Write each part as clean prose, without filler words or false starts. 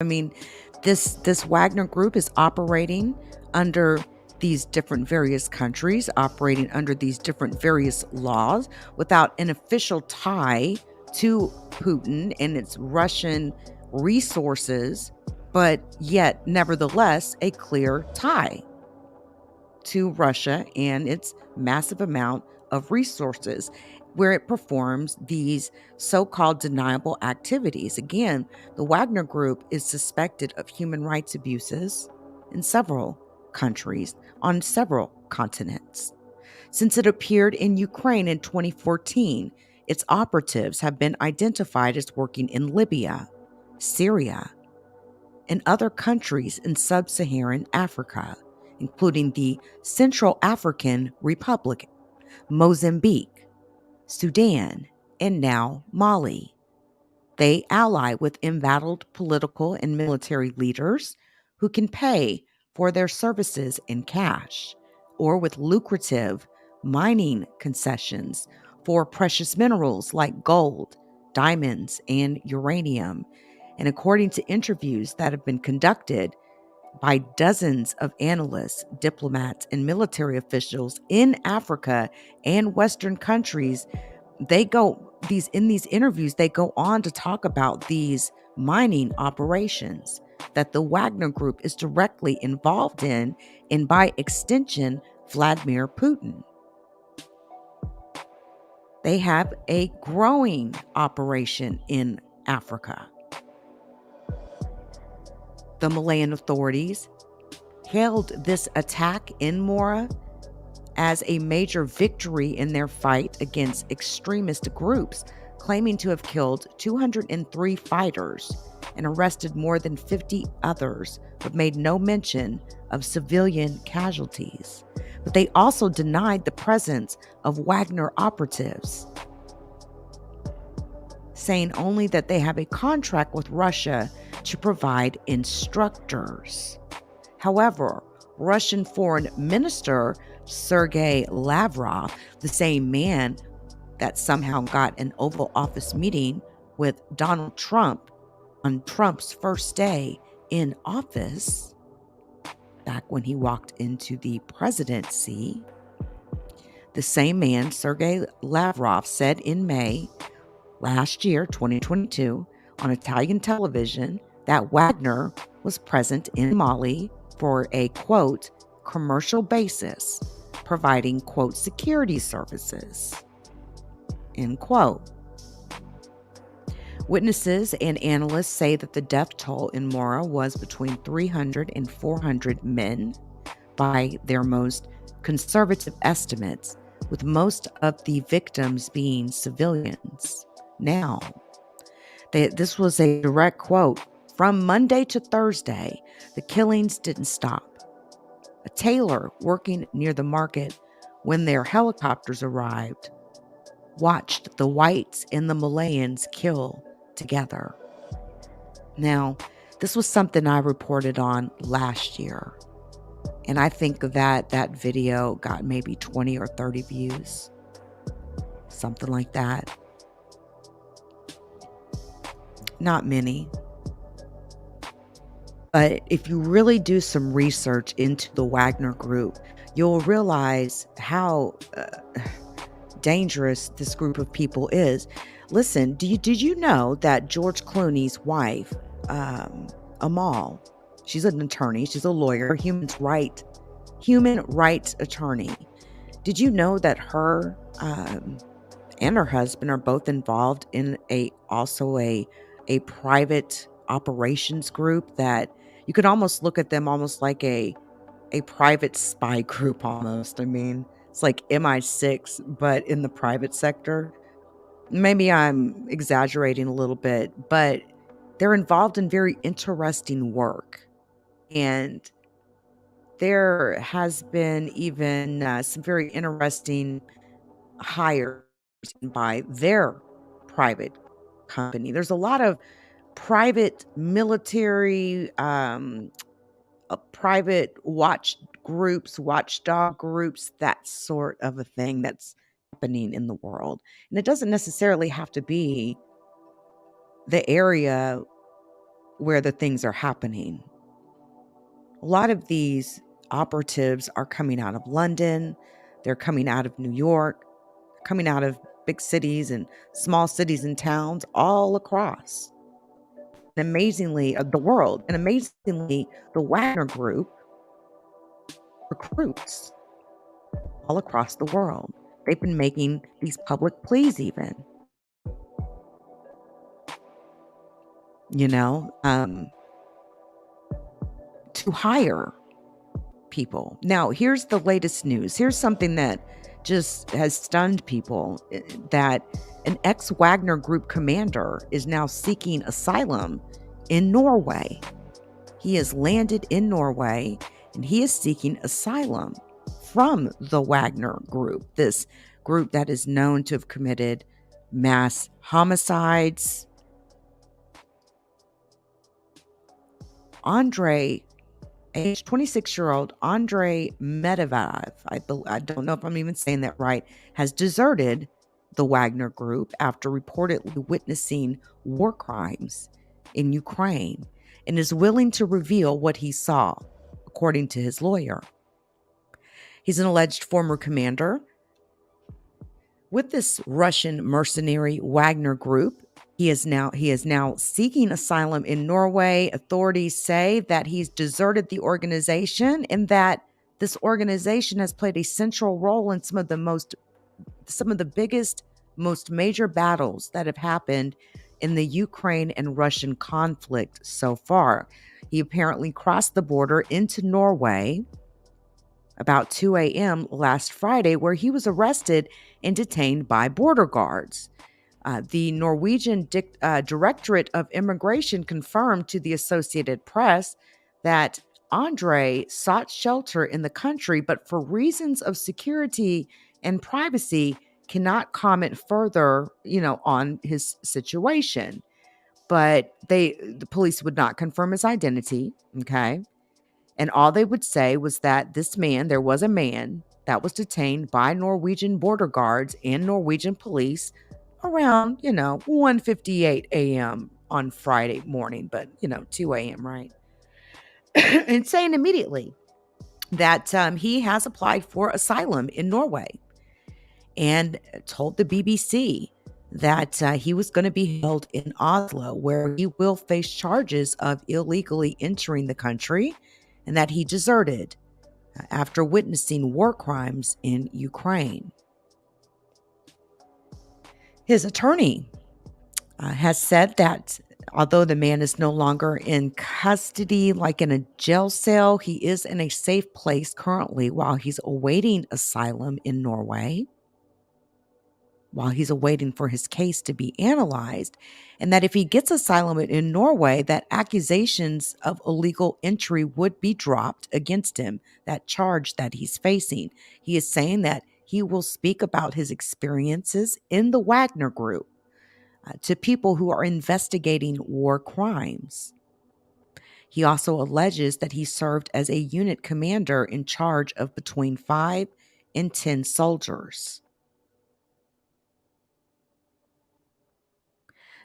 I mean, this Wagner group is operating under these different various countries, operating under these different various laws without an official tie to Putin and its Russian resources, but yet nevertheless a clear tie to Russia and its massive amount of resources, where it performs these so called deniable activities. Again, the Wagner Group is suspected of human rights abuses in several countries on several continents. Since it appeared in Ukraine in 2014, its operatives have been identified as working in Libya, Syria, and other countries in sub Saharan Africa, including the Central African Republic, Mozambique, Sudan, and now Mali. They ally with embattled political and military leaders who can pay for their services in cash or with lucrative mining concessions for precious minerals like gold, diamonds, and uranium. And according to interviews that have been conducted by dozens of analysts, diplomats, and military officials in Africa and Western countries, these interviews they go on to talk about these mining operations that the Wagner Group is directly involved in, and by extension Vladimir Putin. They have a growing operation in Africa. The Malayan authorities hailed this attack in Mora as a major victory in their fight against extremist groups, claiming to have killed 203 fighters and arrested more than 50 others, but made no mention of civilian casualties. But they also denied the presence of Wagner operatives, saying only that they have a contract with Russia to provide instructors. However, Russian Foreign Minister Sergei Lavrov, the same man that somehow got an Oval Office meeting with Donald Trump on Trump's first day in office, back when he walked into the presidency, the same man, Sergei Lavrov, said in May last year, 2022, on Italian television that Wagner was present in Mali for a, quote, commercial basis, providing, quote, security services, end quote. Witnesses and analysts say that the death toll in Mora was between 300 and 400 men by their most conservative estimates, with most of the victims being civilians. Now, this was a direct quote. From Monday to Thursday, the killings didn't stop. A tailor working near the market when their helicopters arrived watched the whites and the Malayans kill together. Now, this was something I reported on last year, and I think that video got maybe 20 or 30 views, something like that. Not many. But if you really do some research into the Wagner Group, you'll realize how dangerous this group of people is. Listen, did you know that George Clooney's wife, Amal, she's an attorney, she's a lawyer, human rights attorney. Did you know that her and her husband are both involved in a private operations group that you could almost look at them almost like a private spy group almost. I mean, it's like MI6, but in the private sector. Maybe I'm exaggerating a little bit, but they're involved in very interesting work. And there has been even some very interesting hires by their private company. There's a lot of private military, private watchdog groups, that sort of a thing that's happening in the world. And it doesn't necessarily have to be the area where the things are happening. A lot of these operatives are coming out of London, they're coming out of New York, coming out of big cities and small cities and towns all across. And amazingly, the world, and amazingly, the Wagner Group recruits all across the world. They've been making these public pleas, even, you know, to hire people. Now, here's the latest news. Here's something that just has stunned people, that an ex-Wagner Group commander is now seeking asylum in Norway. He has landed in Norway and he is seeking asylum from the Wagner Group, this group that is known to have committed mass homicides. Age 26-year-old Andrei Medvedev, I don't know if I'm even saying that right, has deserted the Wagner Group after reportedly witnessing war crimes in Ukraine and is willing to reveal what he saw, according to his lawyer. He's an alleged former commander with this Russian mercenary Wagner Group. He is now seeking asylum in Norway. Authorities say that he's deserted the organization and that this organization has played a central role in some of the biggest, most major battles that have happened in the Ukraine and Russian conflict so far. He apparently crossed the border into Norway about 2 a.m. last Friday, where he was arrested and detained by border guards. The Norwegian Directorate of Immigration confirmed to the Associated Press that Andrei sought shelter in the country, but for reasons of security and privacy, cannot comment further, on his situation. But the police would not confirm his identity. Okay. And all they would say was that there was a man that was detained by Norwegian border guards and Norwegian police around, 1:58 a.m. on Friday morning, but, 2 a.m., right? And saying immediately that he has applied for asylum in Norway and told the BBC that he was going to be held in Oslo, where he will face charges of illegally entering the country, and that he deserted after witnessing war crimes in Ukraine. His attorney has said that although the man is no longer in custody, like in a jail cell, he is in a safe place currently while he's awaiting asylum in Norway, while he's awaiting for his case to be analyzed, and that if he gets asylum in Norway, that accusations of illegal entry would be dropped against him, that charge that he's facing. He is saying that he will speak about his experiences in the Wagner Group to people who are investigating war crimes. He also alleges that he served as a unit commander in charge of between 5 and 10 soldiers.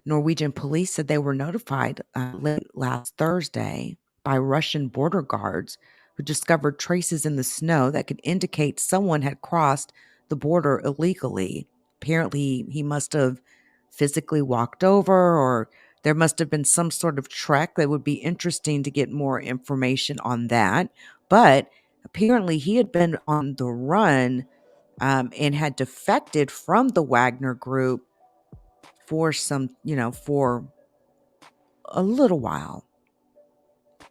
Norwegian police said they were notified late last Thursday by Russian border guards who discovered traces in the snow that could indicate someone had crossed the border illegally. Apparently, he must have physically walked over, or there must have been some sort of trek. That would be interesting to get more information on that. But apparently, he had been on the run and had defected from the Wagner Group for a little while.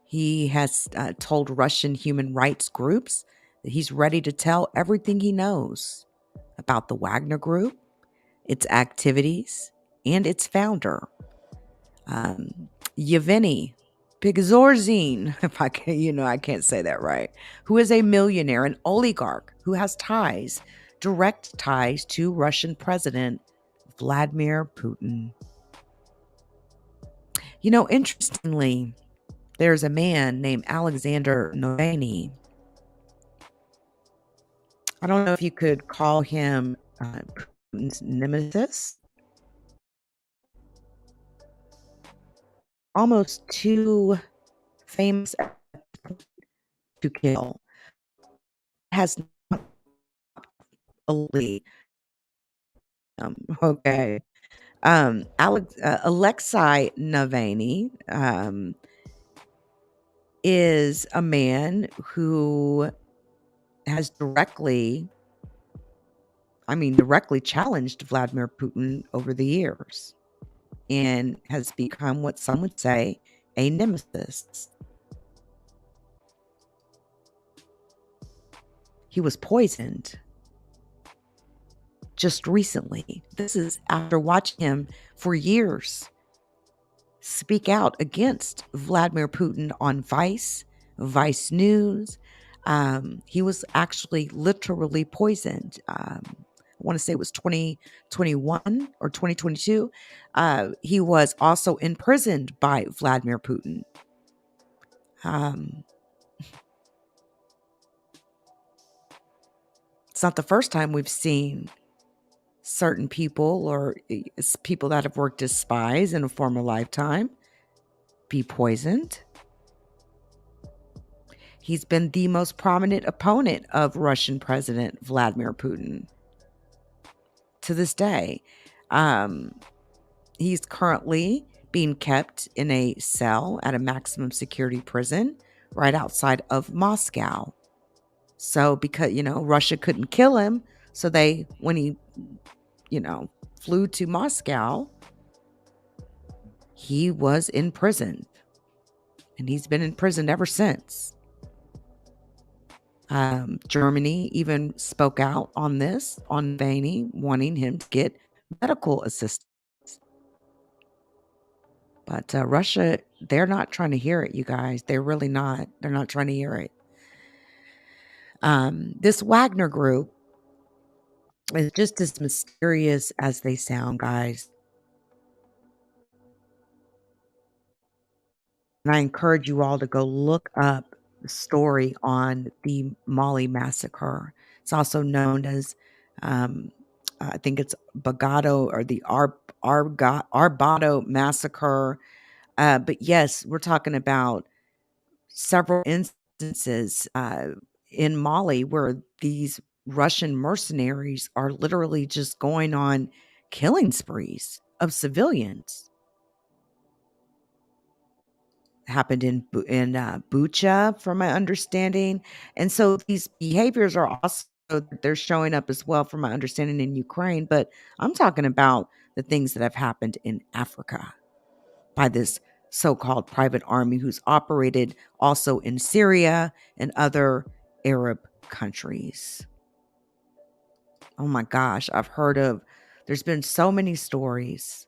He has told Russian human rights groups that he's ready to tell everything he knows about the Wagner Group, its activities, and its founder, Yevgeny Nuzhin, if I can't say that right, who is a millionaire, an oligarch who has direct ties to Russian President Vladimir Putin. Interestingly, there's a man named Alexander Novany. I don't know if you could call him Putin's nemesis. almost too famous to kill. Has not elite. Okay. Alexei Navalny is a man who has directly challenged Vladimir Putin over the years and has become what some would say a nemesis. He was poisoned just recently. This is after watching him for years speak out against Vladimir Putin on Vice News. He was actually literally poisoned. I want to say it was 2021 or 2022. He was also imprisoned by Vladimir Putin. It's not the first time we've seen certain people or people that have worked as spies in a former lifetime be poisoned. He's been the most prominent opponent of Russian President Vladimir Putin to this day. He's currently being kept in a cell at a maximum security prison right outside of Moscow. So because, Russia couldn't kill him, so when he, flew to Moscow, he was in prison. And he's been in prison ever since. Germany even spoke out on this, on Vaney, wanting him to get medical assistance. But Russia, they're not trying to hear it, you guys. They're really not. They're not trying to hear it. This Wagner group is just as mysterious as they sound, guys. And I encourage you all to go look up the story on the Mali massacre. It's also known as, I think it's Bagato or the Arbado massacre. But yes, we're talking about several instances in Mali where these Russian mercenaries are literally just going on killing sprees of civilians. Happened in Bucha, from my understanding, and so these behaviors are also they're showing up as well, from my understanding, in Ukraine. But I'm talking about the things that have happened in Africa by this so-called private army who's operated also in Syria and other Arab countries. Oh my gosh, there's been so many stories.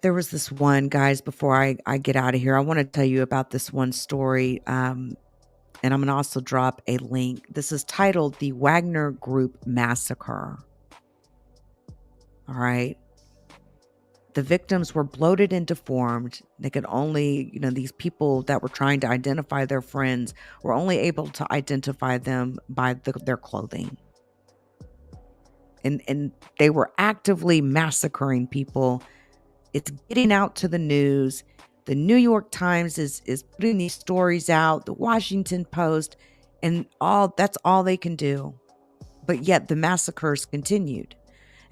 There was this one, guys, before I get out of here, I want to tell you about this one story. And I'm going to also drop a link. This is titled The Wagner Group Massacre. All right. The victims were bloated and deformed. They could only, these people that were trying to identify their friends were only able to identify them by their clothing. And they were actively massacring people. It's getting out to the news. The New York Times is putting these stories out, the Washington Post, and that's all they can do. But yet the massacres continued.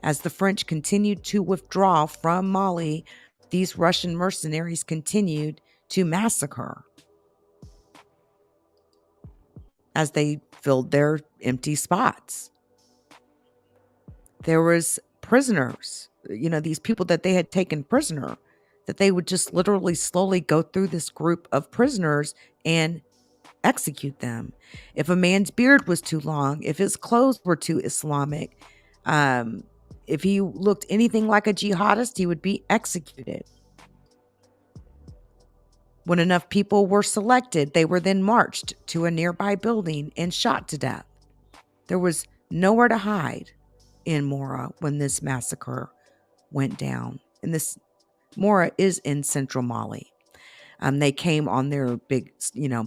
As the French continued to withdraw from Mali, these Russian mercenaries continued to massacre as they filled their empty spots. There was prisoners, these people that they had taken prisoner, that they would just literally slowly go through this group of prisoners and execute them. If a man's beard was too long, if his clothes were too Islamic, if he looked anything like a jihadist, he would be executed. When enough people were selected, they were then marched to a nearby building and shot to death. There was nowhere to hide in Mora when this massacre went down. And this Mora is in central Mali. They came on their big,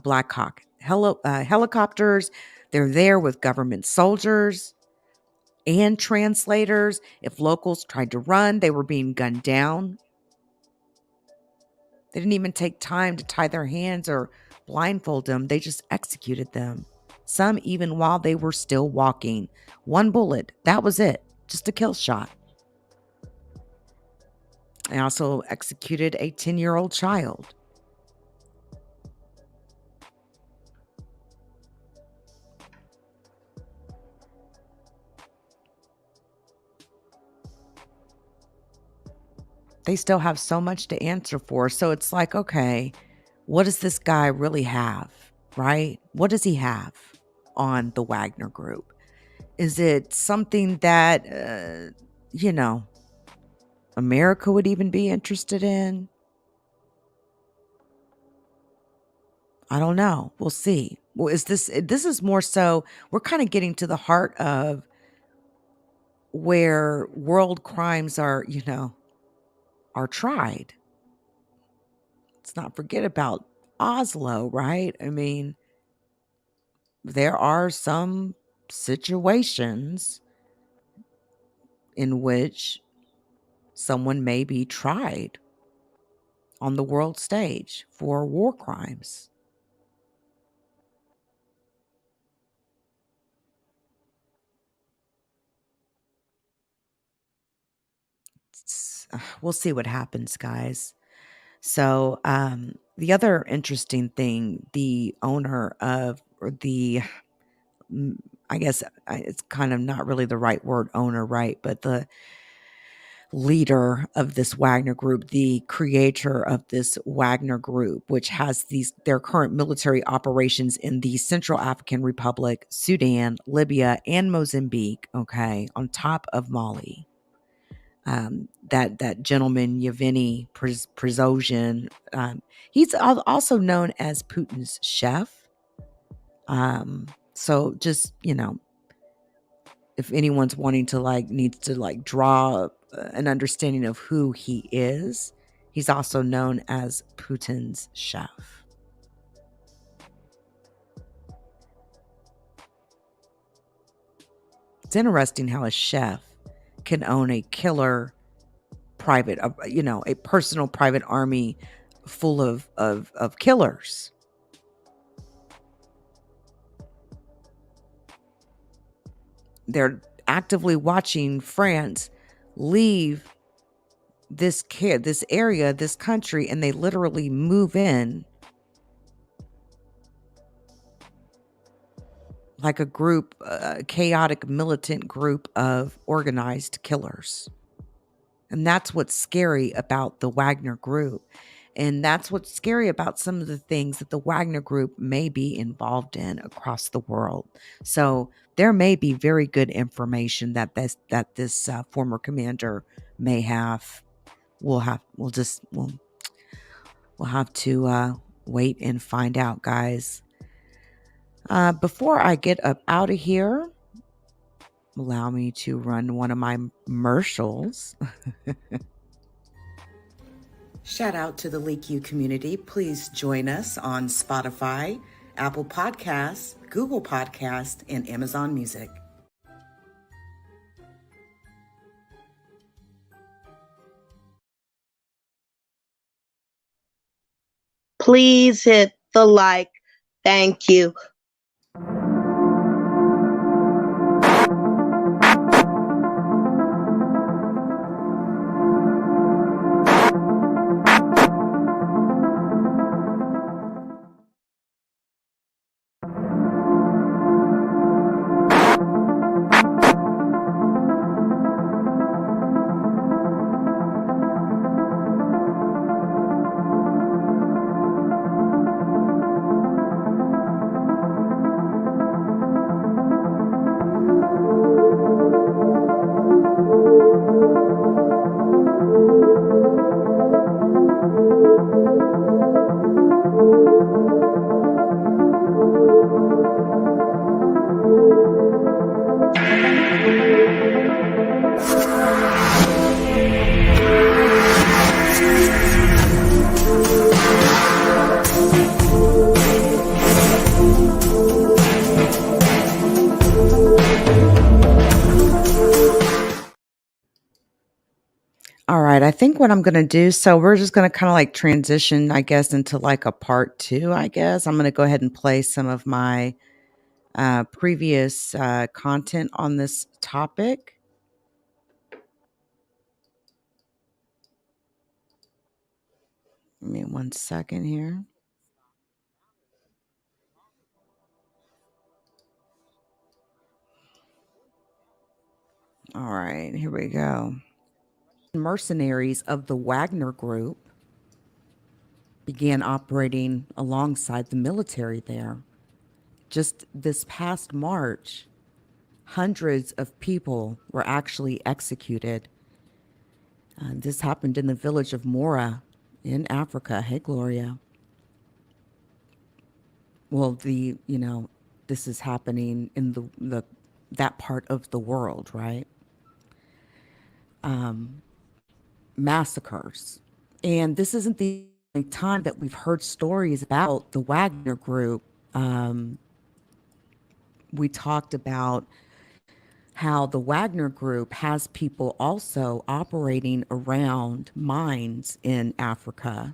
Black Hawk helicopters. They're there with government soldiers. and translators. If locals tried to run, they were being gunned down. They didn't even take time to tie their hands or blindfold them. They just executed them. Some even while they were still walking. One bullet, that was it. Just a kill shot. They also executed a 10-year-old child. They still have so much to answer for. So it's like, okay, what does this guy really have, right? What does he have on the Wagner Group? Is it something that, America would even be interested in? I don't know. We'll see. Well, this is more so, we're kind of getting to the heart of where world crimes are tried. Let's not forget about Oslo, right? I mean, there are some situations in which someone may be tried on the world stage for war crimes. We'll see what happens, guys. So, the other interesting thing, the owner of, or the, I guess it's kind of not really the right word, owner, right? But the leader of this Wagner group, the creator of this Wagner group, which has their current military operations in the Central African Republic, Sudan, Libya, and Mozambique, okay, on top of Mali. That gentleman, Yevgeny Prigozhin, he's also known as Putin's chef. So just, if anyone's wanting to needs to draw an understanding of who he is, he's also known as Putin's chef. It's interesting how a chef can own a killer private, a personal private army full of killers. They're actively watching France leave this area, this country, and they literally move in like a group, a chaotic militant group of organized killers. And that's what's scary about the Wagner Group. And that's what's scary about some of the things that the Wagner Group may be involved in across the world. So there may be very good information that this former commander may have. We'll have to wait and find out, guys. Before I get up out of here, allow me to run one of my commercials. Shout out to the LeakU community. Please join us on Spotify, Apple Podcasts, Google Podcasts, and Amazon Music. Please hit the like. Thank you. think what I'm gonna do, so we're just gonna kind of like transition, I guess, into like a part two, I guess. I'm gonna go ahead and play some of my previous content on this topic. Give me 1 second here. All right, here we go. Mercenaries of the Wagner Group began operating alongside the military there. Just this past March, hundreds of people were actually executed. This happened in the village of Mora in Africa. Hey, Gloria. Well, this is happening in the that part of the world, right? Massacres. And this isn't the only time that we've heard stories about the Wagner group. We talked about how the Wagner group has people also operating around mines in Africa.